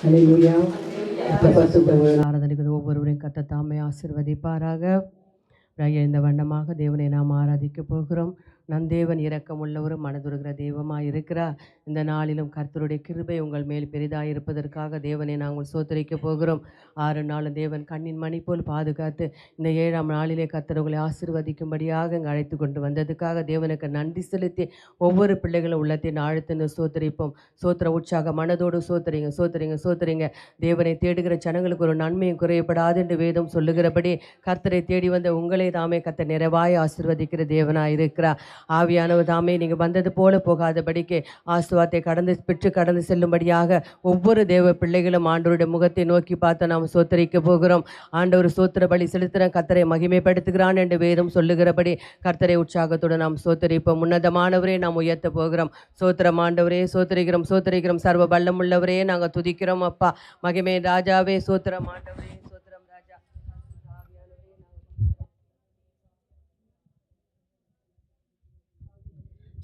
ஹல்லேலூயா. ஆராதனைக்கு ஒவ்வொருவரையும் கர்த்தர் தாமே ஆசீர்வதிப்பாராக. இந்த வண்ணமாக தேவனை நாம் ஆராதிக்க போகிறோம். நம் தேவன் இரக்கம் உள்ளவரும் மனதுருகிற தெய்வமாக இருக்கிறார். இந்த நாளிலும் கர்த்தருடைய கிருபை உங்கள் மேல் பெரிதாக இருப்பதற்காக தேவனை நாங்கள் சோத்தரிக்க போகிறோம். 6 நாளும் தேவன் கண்ணின் மணி போல் பாதுகாத்து இந்த 7ஆம் நாளிலே கர்த்தர் உங்களை ஆசீர்வதிக்கும்படியாக இங்கே அழைத்து கொண்டு வந்ததுக்காக தேவனுக்கு நன்றி செலுத்தி ஒவ்வொரு பிள்ளைகளும் உள்ளத்தின் ஆழ்த்தின்னு சோத்தரிப்போம். சோத்திர உற்சாக மனதோடு சோத்தரிங்க சோத்தரிங்க சோத்தரிங்க. தேவனை தேடுகிற ஜனங்களுக்கு ஒரு நன்மையும் குறையப்படாது என்று வேதம் சொல்லுகிறபடி கர்த்தரை தேடி வந்த உங்களை தாமே கர்த்தர் நிறைவாய் ஆசீர்வதிக்கிற தேவனாக இருக்கிறார். ஆவியானவர் தாமே நீங்கள் வந்தது போல போகாதபடிக்கு ஆசீர்வாதத்தை கடந்து செல்லும்படியாக ஒவ்வொரு தேவ பிள்ளைகளும் ஆண்டவருடைய முகத்தை நோக்கி பார்த்து நாம் சோத்தரிக்க போகிறோம். ஆண்டவர் சோத்திர பலி செலுத்துகிற கர்த்தரை மகிமைப்படுத்துகிறான் என்று வேதம் சொல்லுகிறபடி கர்த்தரை உற்சாகத்தோடு நாம் சோத்தரிப்போம். உன்னதமானவரே நாம் உயர்த்த போகிறோம். சோத்திரம் ஆண்டவரே சோத்தரிக்கிறோம் சோத்தரிக்கிறோம். சர்வ வல்லமுள்ளவரே நாங்கள் துதிக்கிறோம். அப்பா மகிமை ராஜாவே சோத்திரம் ஆண்டவரே சோத்திரம் ராஜா.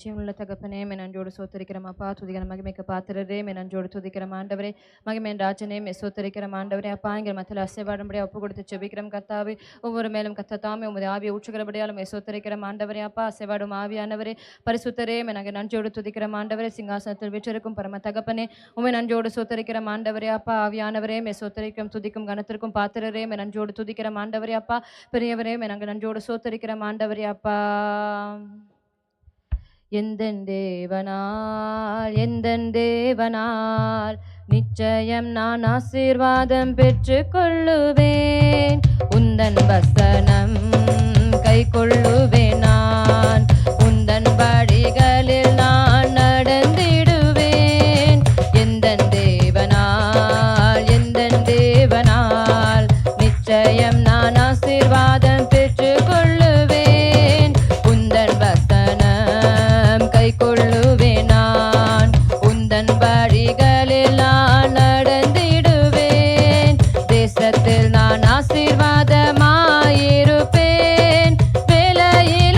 ஜீவனுள்ள தகப்பனே மே நன்றோடு சோத்தரிக்கிறோம் அப்பா. துதிக்கிற மகிமைக்கு பாத்திரரே மே நன்றோடு துதிக்கிறோம் ஆண்டவரே. மகிமையின் ராஜனே மே சோத்தரிக்கிறோம் ஆண்டவரே. அப்பா எங்கள் மத்தியில் அசைவாடும்படியாக ஒப்பு கொடுத்து செபிக்கிறோம் கர்த்தாவே. ஒவ்வொரு மேலும் கர்த்தாமே உமது ஆவியை ஊற்றுகிறபடியாலும் மே சோத்தரிக்கிறோம் ஆண்டவரே. அப்பா அசைவாடும் ஆவியானவரே பரிசுத்தரே மே நாங்கள் நன்றோடு துதிக்கிறோம் ஆண்டவரே. சிங்காசனத்தில் வீற்றிருக்கும் பரம தகப்பனே உமை நன்றோடு சோத்தரிக்கிறோம் ஆண்டவரே. அப்பா ஆவியானவரே மே சோத்தரிக்கிறோம் துதிக்கும் கனத்திற்கும் பாத்திரரே மே நன்றோடு துதிக்கிறோம் ஆண்டவரே. அப்பா பெரியவரே மே நாங்கள் நன்றோடு சோத்தரிக்கிறோம் ஆண்டவரே. அப்பா எந்தன் தேவனால் நிச்சயம் நான் ஆசீர்வாதம் பெற்றுக் கொள்ளுவேன். உந்தன் வசனம் கை கொள்ளுவேன். நான் உந்தன் வழிகளில் நான் நடந்திடுவேன். எந்தன் தேவனால் நிச்சயம் நான் ஆசீர்வாதம் பெற்றுக் கொள்ளுவேன். உந்தன் கை கொள்ளுவேன். நான் உந்தன் வழிகளில் நான் நடந்திடுவேன். தேசத்தில் நான் ஆசீர்வாதமாயிருப்பேன். வேலையில்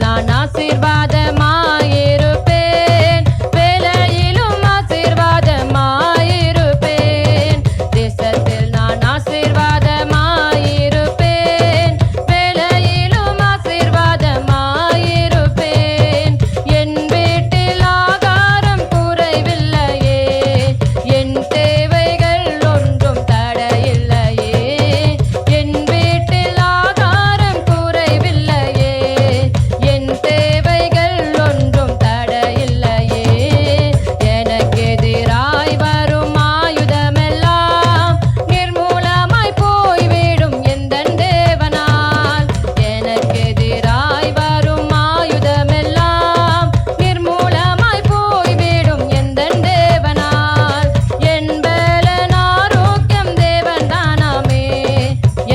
நான் ஆசீர்வாதமாயிருப்பேன், வேலையிலும் ஆசீர்வாதமாயிருப்பேன். தேசத்தில் நான் ஆசீர்வாதமாயிருப்பேன், வேலையிலும் ஆசீர்வாதமாயிருப்பேன். என் வீட்டில் ஆகாரம் குறைவில்லையே, என் தேவைகள் ஒன்றும் தடையில்லையே. என் வீட்டில் ஆகாரம் குறைவில்லையே, என் தேவைகள் ஒன்றும் தடையில்லையே. எனக்கு எதிராய் வரும் ஆயுதமெல்லாம் நிர்மூலமாய் போய்விடும் எந்தன் தேவனால். எனக்கு எதிராய் வரும் ஆயுதமெல்லாம் நிர்மூலமாய் போய்விடும் எந்தன் தேவனால். என் பலன் ஆரோக்கியம் தேவன் தானாமே,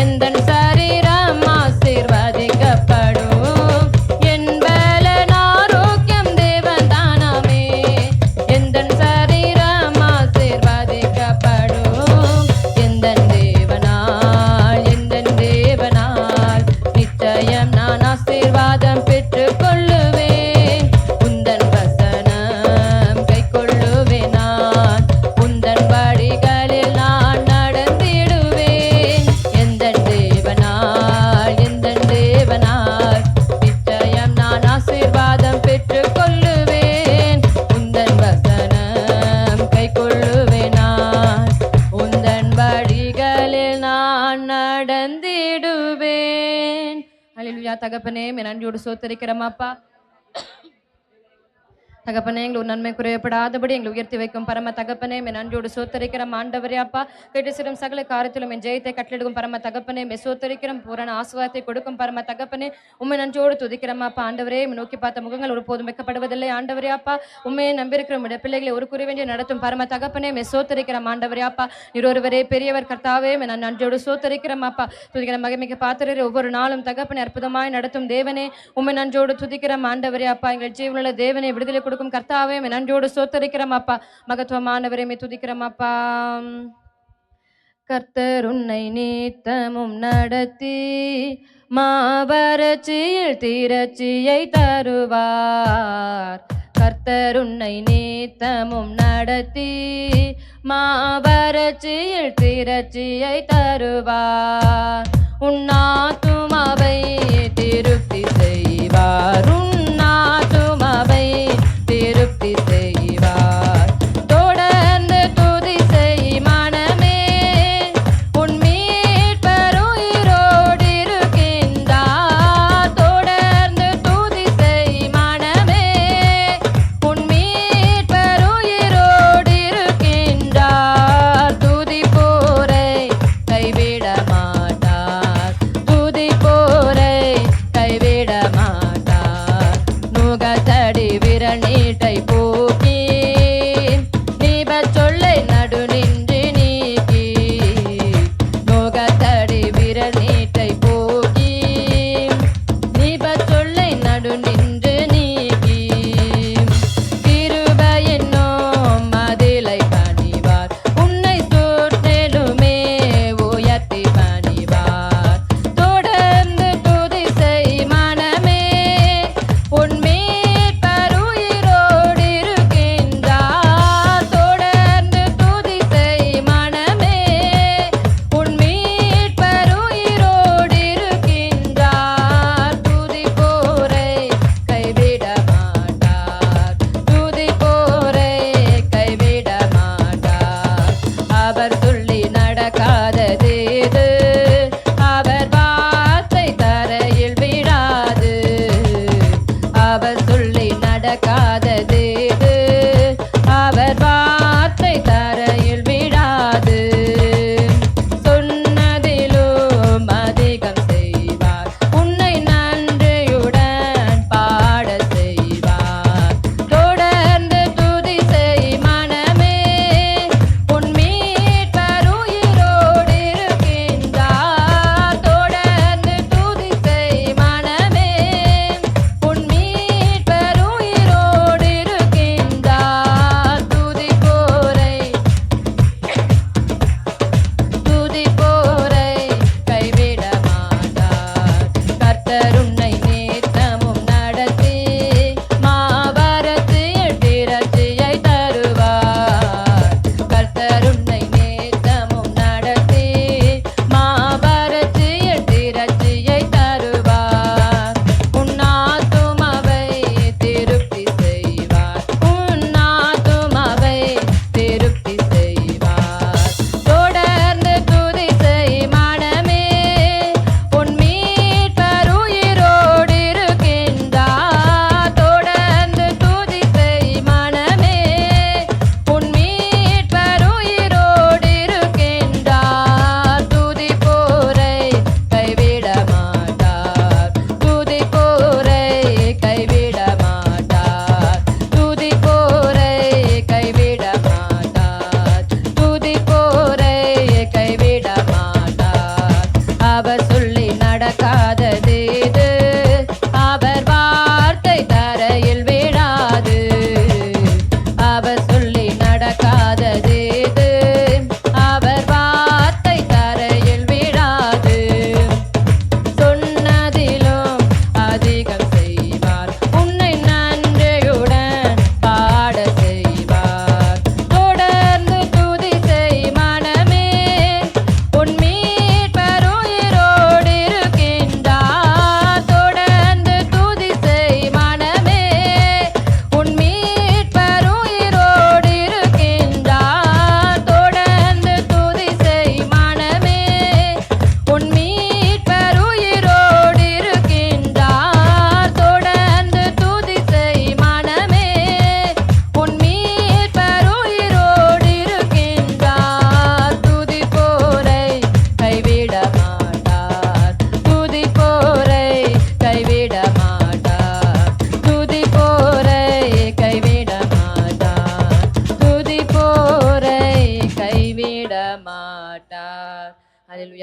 எந்தன் சரீரம் ஆசீர்வதிக்கப்படும். என் பலன் ஆரோக்கியம் தேவன் தானாமே, எந்தன் சரீரம் ஆசீர்வதிக்கப்படும். எந்தன் தேவனால் நிச்சயம் நான் ஆசீர்வாதம் பெற்றுக் கொள்ளுவேன். உந்தன் வசனம் கைக்கொள்ளுவேன் நான், உந்தன் வழிகளில் நான் நடந்திடுவேன். எந்தன் தேவனால் நிச்சயம் நான் ஆசீர்வாதம் பெற்றுக் கொள்ளுவேன். உந்தன் வசனம் கைக்கொள்ளுவேன் நான், உந்தன் வழிகளில் நான் நடந்திடுவேன். அல்லேலூயா. தகப்பனே, என் நன்றியோடு சோத்தரிக்கிறோம் அப்பா. தகப்பனே, எங்களை ஒரு நன்மை குறையப்படாதபடி எங்களை உயர்த்தி வைக்கும் பரம தகப்பனே, என் நன்றியோடு சோத்தரிக்கிறோம் ஆண்டவரே அப்பா. கேட்டு சிறும் சகல காரியத்திலும் என் ஜெயத்தை கட்டளிடுக்கும் பரம தகப்பனே, சோத்தரிக்கிறோம் பூரண ஆசீர்வாதத்தை கொடுக்கும் பரம தகப்பனே, உண்மை நன்றியோடு துதிக்கிறோம் அப்பா. ஆண்டவரே, நோக்கி பார்த்த முகங்கள் ஒருபோதும் வைக்கப்படுவதில்லை ஆண்டவரே அப்பா. உண்மையை நம்பியிருக்கிற உடைய பிள்ளைகளை ஒரு குறிவேண்டிய நடத்தும் பரம தகப்பனே, சோத்தரிக்கிறோம் ஆண்டவரே அப்பா. இருவரே பெரியவர் கர்த்தாவே, நான் நன்றியோடு சோத்தரிக்கிறோம் அப்பா. துதிக்கிற மகிமைக்கு பாத்திரரே, ஒவ்வொரு நாளும் தகப்பனை அற்புதமாய் நடத்தும் தேவனே, உண்மை நன்றியோடு துதிக்கிறோம் ஆண்டவரே அப்பா. எங்கள் ஜீவனுள்ள தேவனை விடுதலை கொடுக்கும் கர்த்தாவே, நன்றியோடு சோத்தரிக்கிறோம் அப்பா. மகத்துவமானவரே, துதிக்கிறோம் அப்பா. கர்த்தர் உன்னை நீத்தமும் நடத்தி மாவறட்சியில் திரட்சியை தருவார். கர்த்தர் உன்னை நீத்தமும் நடத்தி மாவறட்சியில் திரட்சியை தருவார். உன்னாத்துமாவை திருப்தி செய்வார், உன்னாத்துமாவை திருப்தி செய்வார். தொடர்ந்து துதி செய் மனமே, உன் மீட்பர் உயிரோடு இருக்கின்றார். தொடர்ந்து துதி செய் மனமே, உன் மீட்பர் உயிரோடு இருக்கின்றார். துதி போரை கைவிட மாட்டார், துதி போரை கைவிட மாட்டார். நுகத்தடி விரல் நீட்டை போக்கி நீபச் சொல்லை நடு நின்று நீக்கி. நுகத்தடி விரல் நீட்டை போக்கி நீபச் சொல்லை நடு நின்று நீக்கி. கிருபை என்னும் மதிலை பணிவார், உன்னை சுற்றிலுமே உயர்த்தி பணிவார். தொடர்ந்து துதி செய் மனமே, உன் மீட்பர் உயிரோடு இருக்கின்றார். தொடர்ந்து துதி செய் மனமே, உன் மீட்பர் உயிரோடு இருக்கின்றார். துதி போரை கைவிட மாட்டார், துதி போரை கைவிட மாட்டார். அவர் சொல்லி நடக்காததேது, அவர் வார்த்தை தரையில் விடாது. அவர் சொல்லி நடக்காததேது, அவர் வார்த்தை தரையில் விடாது. சொன்னதிலும் அதிகம் செய்வார், உன்னை நன்றியுடன் பாட செய்வார். தொடர்ந்து துதி செய் மனமே, உன் மீட்பர் உயிரோடு இருக்கின்றார். தொடர்ந்து துதி செய் மனமே, உன் மீட்பர் உயிரோடு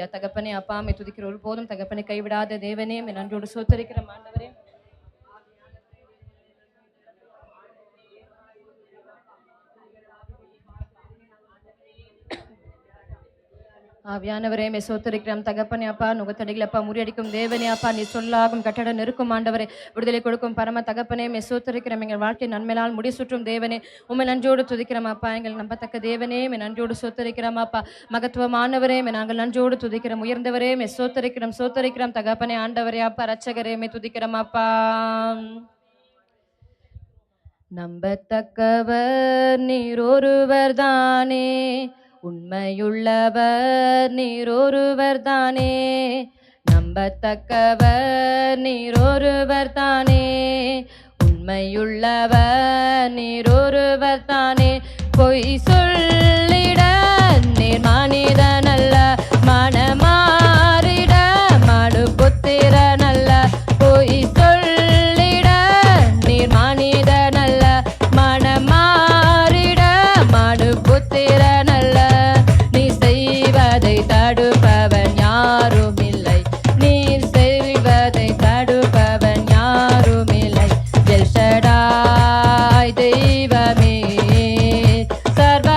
ஹalleluya தகப்பனே அப்பா மே துதிக்கிற ஒரு போதும் தகப்பனே கைவிடாத தேவனே மே நன்றியோடு ஸ்தோத்திரிக்கிறோம் ஆண்டவரே. ஆவியானவரே மே சோத்தரிக்கிறோம் தகப்பனே அப்பா நுகத்தடிகள் அப்பா முறியடிக்கும் தேவனே அப்பா நீ சொல்லாகும் கட்டட நெருக்கும் ஆண்டவரே விடுதலை கொடுக்கும் பரம தகப்பனே மே சோத்தரிக்கிறோம் எங்கள் வாழ்க்கை நன்மையால் முடிசூற்றும் தேவனே உம்மை நன்றியோடு துதிக்கிறோம் அப்பா எங்கள் நம்பத்தக்க தேவனே மே நன்றியோடு சோத்தரிக்கிறோம் அப்பா மகத்துவமானவரே மே நாங்கள் நன்றியோடு துதிக்கிறோம் உயர்ந்தவரே மே சோத்தரிக்கிறோம் தகப்பனே ஆண்டவரே அப்பா ரட்சகரே மே துதிக்கிறோம் அப்பா. நம்பத்தக்கவர் நீர் ஒருவர் தானே உண்மையுள்ளவர் நீர் ஒருவர் தானே நம்பத்தக்கவர் நீர் ஒருவர் தானே உண்மையுள்ளவர் நீர் ஒருவர் தானே பொய் சொல்லிட நீர் மனிதனல்ல மனமாறிட மனு புத்திரனல்ல பொய் சொல்லிட நீர் மனிதனல்ல மனமாறிட மனு புத்திரனல்ல நீ செய்வதை தடுப்பவன் யாரும் இல்லை நீர் செய்வதை தடுப்பவன் யாரும் இல்லை எல் ஷடாய் தெய்வமே சர்வ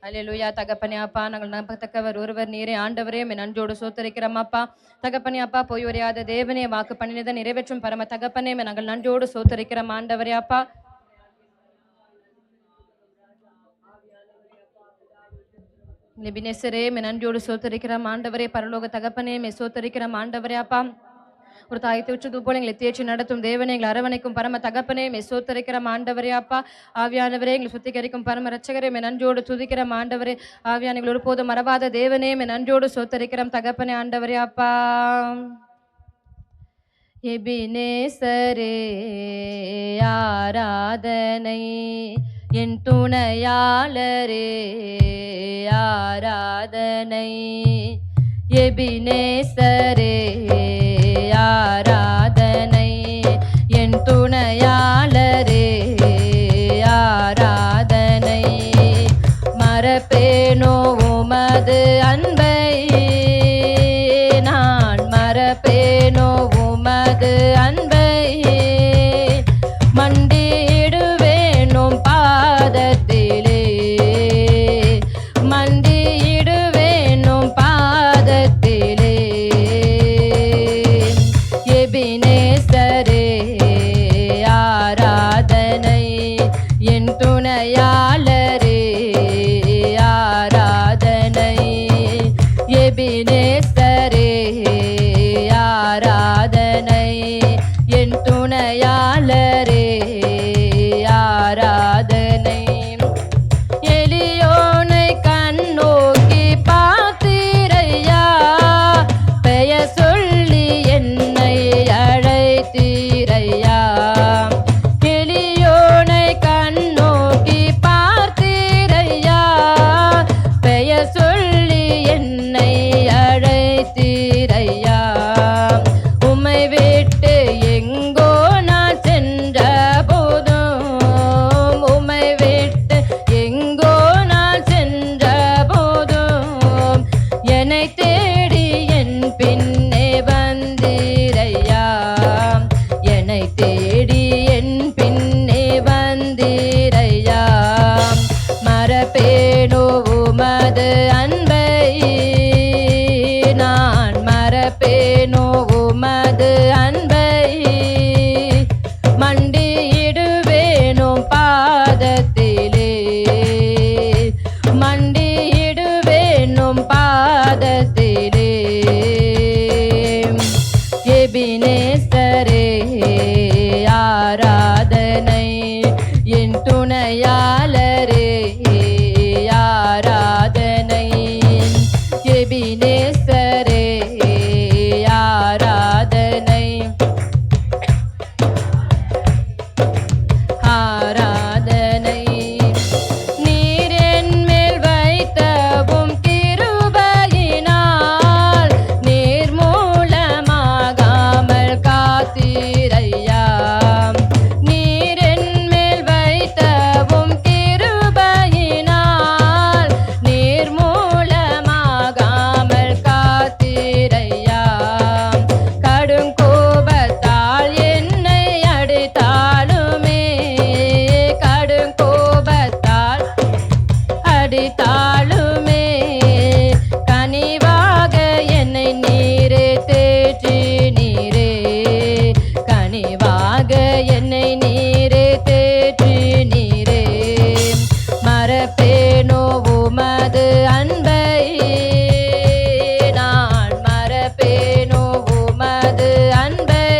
அல்லேலூயா. தகப்பனே அப்பா, நாங்கள் நம்பத்தக்கவர் ஒருவர் நீரே. ஆண்டவரே உம்மை நன்றியோடு சோத்தரிக்கிறோம் அப்பா. தகப்பனே அப்பா, போய் உரையாத தேவனே, வாக்கு பண்ணினதை நிறைவேற்றும் பரம தகப்பனே உம்மை நாங்கள் நன்றியோடு சோத்தரிக்கிறோம் ஆண்டவரே அப்பா. எபினேசரே உம்மை நன்றியோடு சோத்தரிக்கிறோம் ஆண்டவரே. பரலோக தகப்பனே உம்மை சோத்தரிக்கிறோம் ஆண்டவரே அப்பா. ஒரு தாய் தூற்றது போல எங்களை தேய்ச்சி நடத்தும் தேவனே, எங்களை அரவணைக்கும் பரம தகப்பனே உம்மை சோத்தரிக்கிறோம் ஆண்டவரே அப்பா. ஆவியானவரே, எங்களை சுத்திகரிக்கும் பரம ரட்சகரே உம்மை நன்றியோடு துதிக்கிறோம் ஆண்டவரே. ஆவியானவர்கள் ஒருபோதும் மறவாத தேவனே உம்மை நன்றியோடு சோத்தரிக்கிறோம் தகப்பனே ஆண்டவரே அப்பா. எபினேசரே ஆராதனை, என் துணையாளரே ஆராதனை. எபினேசரே ஆராதனை, என் துணையாளரே ஆராதனை. மறப்பேனோ உமது அன்பை, நான் மறப்பேனோ உமது அன்பை. மண்டியிடுவேனும் பாதத்திலே, மண்டியிடுவேனும் பாதத்திலே. எபினேசரே ஆராதனை, என் துணையாளரே ஆராதனை. எபினேசரே ஆராதனை, என் துணையாளரே ஆராதனை. எளியோனை கண்ணோக்கி பார்த்தீரையா, பெயர் சொல்லி என்னை அழைத்தீரையா. எளியோனை கண்ணோக்கி பார்த்தீரையா, பெயர் சொல்லி என்னை அழைத்தீரையா. உம்மை விட்டு எங்கோ நான் சென்ற போதும், உம்மை விட்டு எங்கோ நான் சென்ற போதும், என்னை தேடி என் பின்னே வந்தீரையா, என்னை தேடி என் பின்னே வந்தீரையா. மறப்பேனோ உமது அன்பை, நான் மறப்பேனோ உமது அன்பை. மண்டியிடுவேனும் பாதத்திலே, மண்டியிடுவேனும் பாதத்திலே. எபினேசரே ஆராதனை, என் துணையாளரே ஆராதனை. எபினேசரே ஆராதனை, ஆராதனை. நீர் என் மேல் வைத்தவும் கிருபையினால், நீர் மூலமாகாமல் காத்தீரையா. நீர் என் மேல் வைத்தவும் கிருபையினால், நீர் மூலமாகாமல் காத்தீரையா. கடுங்கோபத்தால் என்னை அடித்தாலுமே, கடுங்கோபத்தால் அடித்தாலுமே, கனிவாக என்னை நீரே தேற்றினீரே, கனிவாக என்னை நீரே தேற்றினீரே. மறப்பேனோ உமது அன்பை, நான் மறப்பேனோ உமது அன்பை.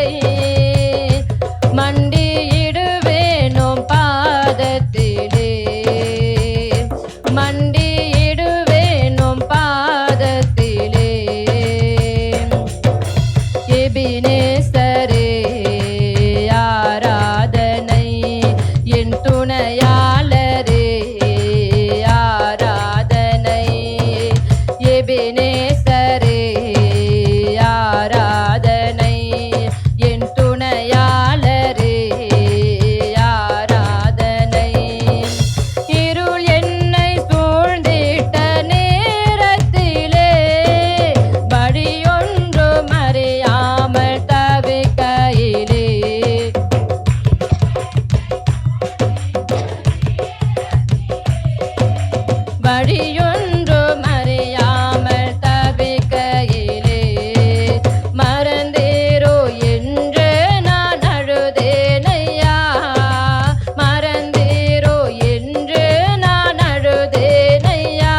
மண்டியிடுவேனும் பாதத்திலே, மண்டியிடு வழியொன்றும் அறியாமல் தவிக்கையிலே மறந்தீரோ என்று நான் அழுதேனையா. மறந்தீரோ என்று நான் அழுதேனையா.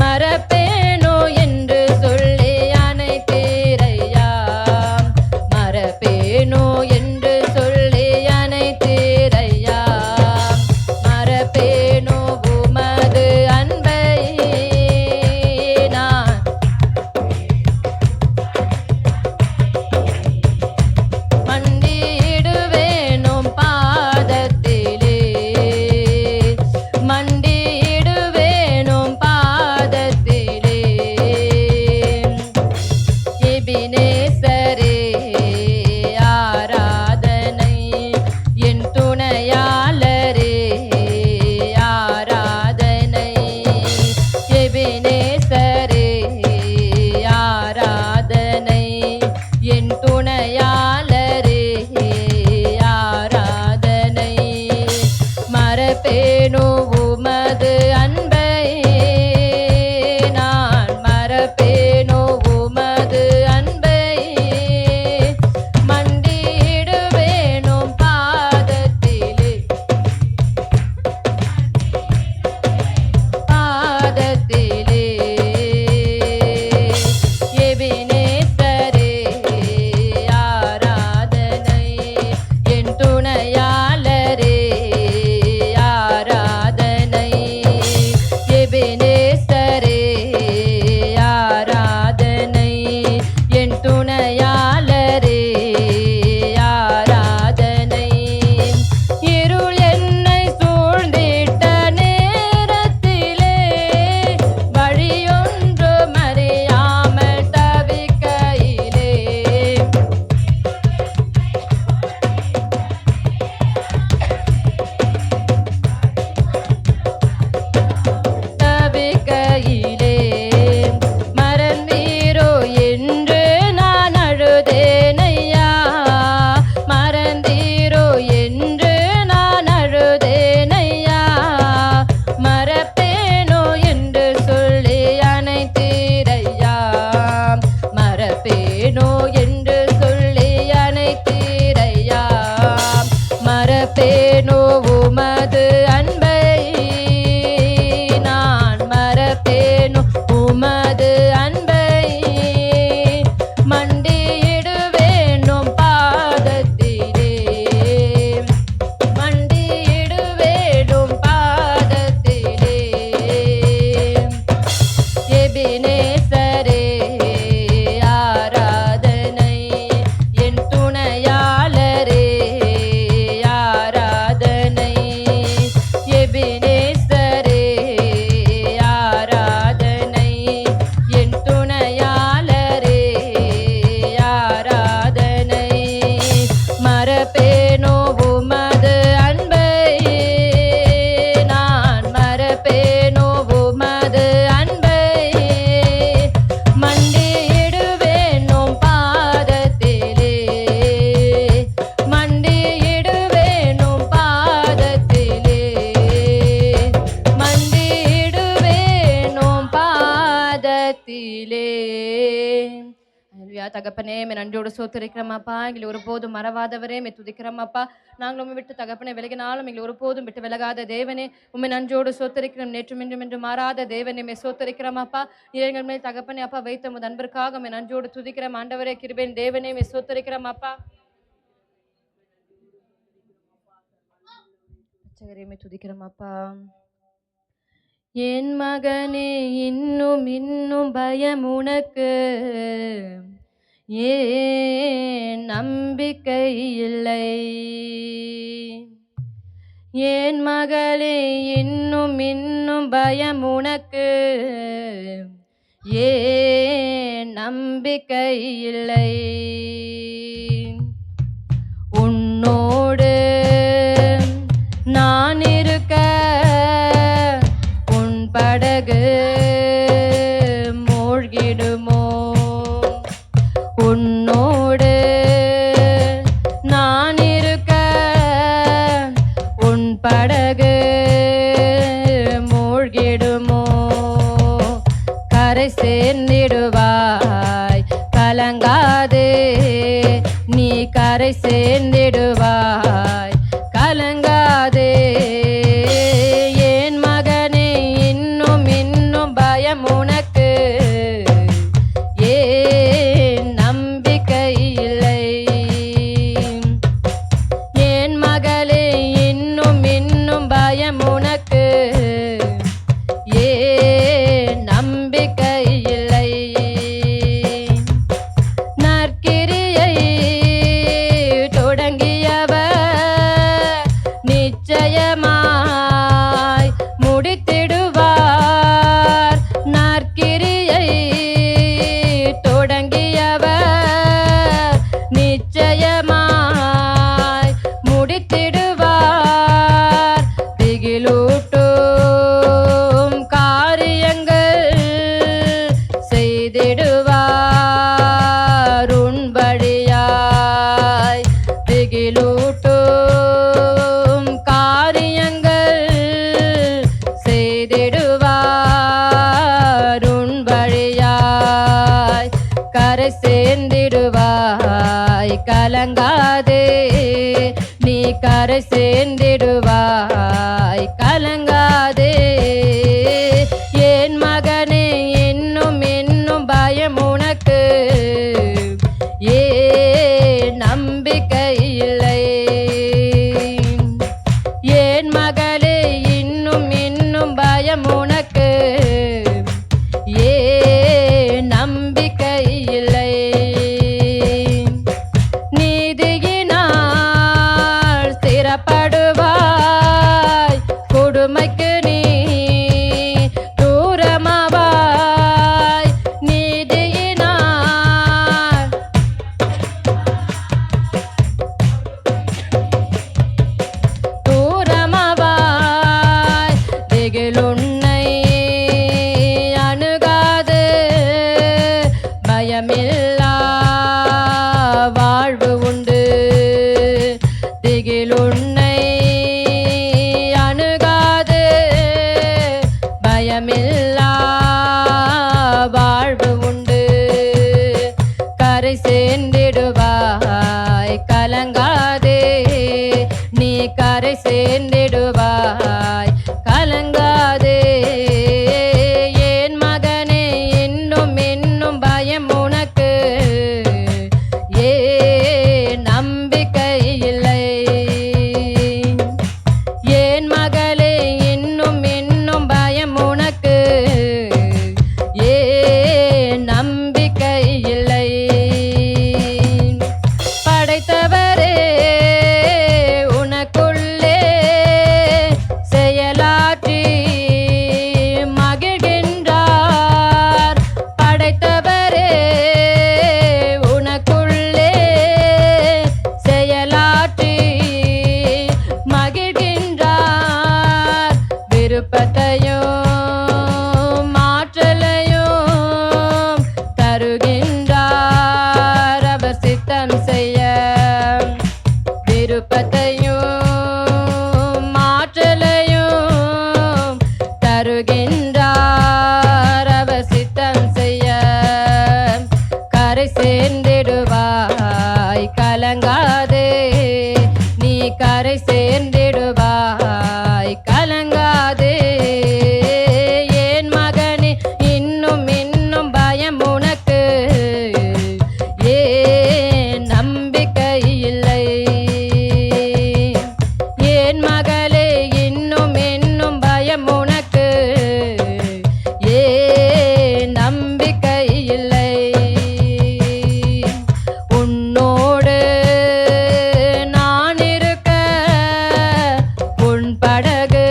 மறப்பேனோ என்று சொல்லி அணைத்தீரையா. மறப்பேனோ என்று சொல்லி அணைத்தீரையா. மறப்பேனோ உமது அன்பை நான். மண்டியிடுவேனும் பாதத்திலே. மண்டியிடுவேனும் பாதத்திலே. எபினேசரே ஆராதனை. என் துணையாளரே ஆராதனை. எபினேசரே ஆராதனை. என் துணையாளரே ஆராதனை. மறப்பேனோ உமது அன்பை நான். மறப்பேனோ உமது அன்பை. மண்டியிடுவேனும் பாதத்திலே. பாதத்திலே. எபினேசரே ஆராதனை. என் துணையாளரே ஆராதனை. எபினேசரே ஆராதனை. என் துணையாளரே ஆராதனை. இருள் என்னை சூழ்ந்திட்ட நேரத்திலே வழியொன்றும் அறியாமல் தவிக்கையிலே தவிக்கையிலே மறந்தீரோ என்று நான் அழுதேனையா. மறந்தீரோ என்று நான் அழுதேனையா. மறப்பேனோ என்று சொல்லி அணைத்தீரையா. மறப்பேனோ என்று சொல்லி அணைத்தீரையா. மறப்பேனோ உமது அன்பை நான். மறப்பேனோ உமது அன்பை. மண்டியிடுவேனும் பாதத்திலே. மண்டியிடுவேனும் பாதத்திலே. எபினேசரே ஆராதனை. என் துணையாளரே ஆராதனை. எபினேசரே ஆராதனை. என் துணையாளரே ஆராதனை. மறப்பேனோ உமது அன்பை நான். மறப்பேனோ உமது அன்பை. மண்டியிடுவேனும் பாதத்திலே. மண்டியிடுவேனும் பாதத்திலே. மண்டியிடுவேனும் பாதத்திலே. ஹல்லேலூயா. தகப்பனே மே நன்றியோடு சோத்திருக்கிறோம் அப்பா. எங்களை ஒருபோதும் மறவாதவரே மே துதிக்கிறோம் அப்பா. நாங்கள் உண்மை விட்டு தகப்பனை விலகினாலும் எங்களை ஒருபோதும் விட்டு விலகாத தேவனே உண்மை நன்றியோடு சோத்திருக்கிறோம். நேற்றும் இன்றும் என்று மாறாத தேவனே மே சோத்திருக்கிறோம் அப்பா. எங்கள் மேல் தகப்பனே அப்பா வைத்த உமது அன்பிற்காக மே நன்றியோடு துதிக்கிறோம் ஆண்டவரே. கிருபையின் தேவனே மே சோத்திருக்கிறோம் அப்பா. ரட்சகரே மே துதிக்கிறோம் அப்பா. என் மகனே இன்னும் இன்னும் பயம் உனக்கு. ஏன் நம்பிக்கை இல்லை. என் மகளே இன்னும் இன்னும் பயம் உனக்கு. ஏன் நம்பிக்கை இல்லை. உன்னோடு நான் இருக்க உன் படகு மூழ்கிடுமோ. உன்னோடு நான் இருக்க உன் படகு மூழ்கிடுமோ. கரை சேர்ந்திடுவாய் கலங்காதே நீ கரை சேர்ந்திடுவாய் கலங்காதே என் மகனே இன்னும் இன்னும் பயம் உனக்கு ஏன் நம்பிக்கை இல்லை என் மகளே இன்னும் இன்னும் பயம் உனக்கு ஏன் நம்பிக்கை இல்லை நற்கிரியை தொடங்கியவர் நிச்சயமாய் முடித்திடுவார் நற்கிரியை தொடங்கியவர் நிச்சயமாய் முடித்திடுவார் திகிலூட்டும் காரியங்கள் செய்திடுவார் உன் வழியாய் திகிலூட்டும் காரியங்கள் செய்திடுவார் உன் வழியாய் கரை சேர்ந்திடுவாய் கலங்காதே நீ கரை சேர்ந்திடுவாய் கலங்காதே என் மகனே இன்னும் இன்னும் பயம் உனக்கு ஏன் நம்பிக்கை இல்லை என் மகளே இன்னும் இன்னும் பயம் உனக்கு ஏன் நம்பிக்கை இல்லை நீதியினால் ஸ்திரப்படுவாய் கொடுமைக்கு நீ தூரமாவாய் நீதியினால் தூரமாவாய் திகிலுன்னை அணுகாது பயமில்லா வாழ்வு உண்டு திகிலுன்னை அணுகாது பயமில்லா வாழ்வு உண்டு கரை சேர்ந்திடுவாய் கலங்காதே நீ கரை சேர்ந்திடுவாய் கலங்காதே என் மகனே இன்னும் இன்னும் பயம் உனக்கு ஏன் நம்பிக்கை இல்லை என் மகளே இன்னும் இன்னும் பயம் உனக்கு ஏன் நம்பிக்கை இல்லை படைத்தவரே உனக்குள்ளே செயலாற்றி மகிழ்கின்றார் படைத்தவரே உனக்குள்ளே செயலாற்றி மகிழ்கின்றார் விருப்பத்தையும் மாற்றலையும் தருகின்றார் அவர் சித்தம் செய்ய விருப்பத்தையும் மாற்றலையும் தருகின்றார் அவர் சித்தம் செய்ய கரை சேர்ந்திடுவாய் கலங்காதே நீ கரை சேர்ந்திடுவாய் கலங்காதே என் மகனே இன்னும் இன்னும் பயம் உனக்கு ஏன் நம்பிக்கை இல்லை என் மகளே இன்னும் இன்னும் பயம் உனக்கு ஏன் நம்பிக்கை இல்லை உன்னோடு நான் இருக்க உன் படகு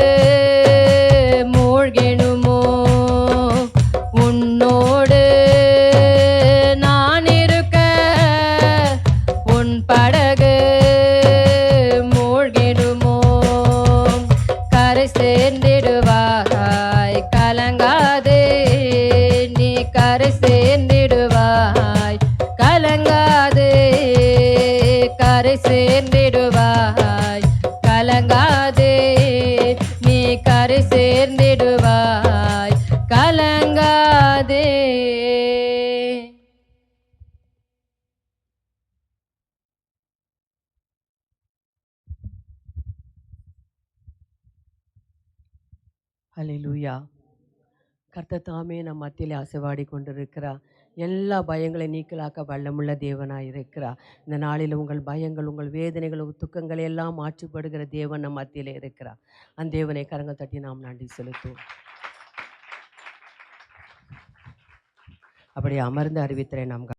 மூழ்கிடுமோ உன்னோடு நான் இருக்க உன் படகு மூழ்கிடுமோ கரை சேர்ந்திடுவாய் கலங்காதே நீ கரை சேர்ந்திடுவாய் கலங்காதே கரை சேர்ந்திடுவாய் கலங்காதே நீ கரை சேர்ந்திடுவாய் கலங்காதே ஹல்லேலூயா. கர்த்தர் தாமே நம் மத்தியிலே அசைவாடி கொண்டிருக்கிறார். எல்லா பயங்களை நீக்கலாக்க வல்லமுள்ள தேவனாய் இருக்கிறார். இந்த நாளில் உங்கள் பயங்கள், உங்கள் வேதனைகள், உங்கள் துக்கங்களை எல்லாம் மாற்றிப்படுகிற தேவன் நம் மத்தியிலே இருக்கிறார். அந்த தேவனை கரங்கள் தட்டி நாம் நன்றி செலுத்துவோம். அப்படி அமர்ந்து அறிவித்தரை நாம்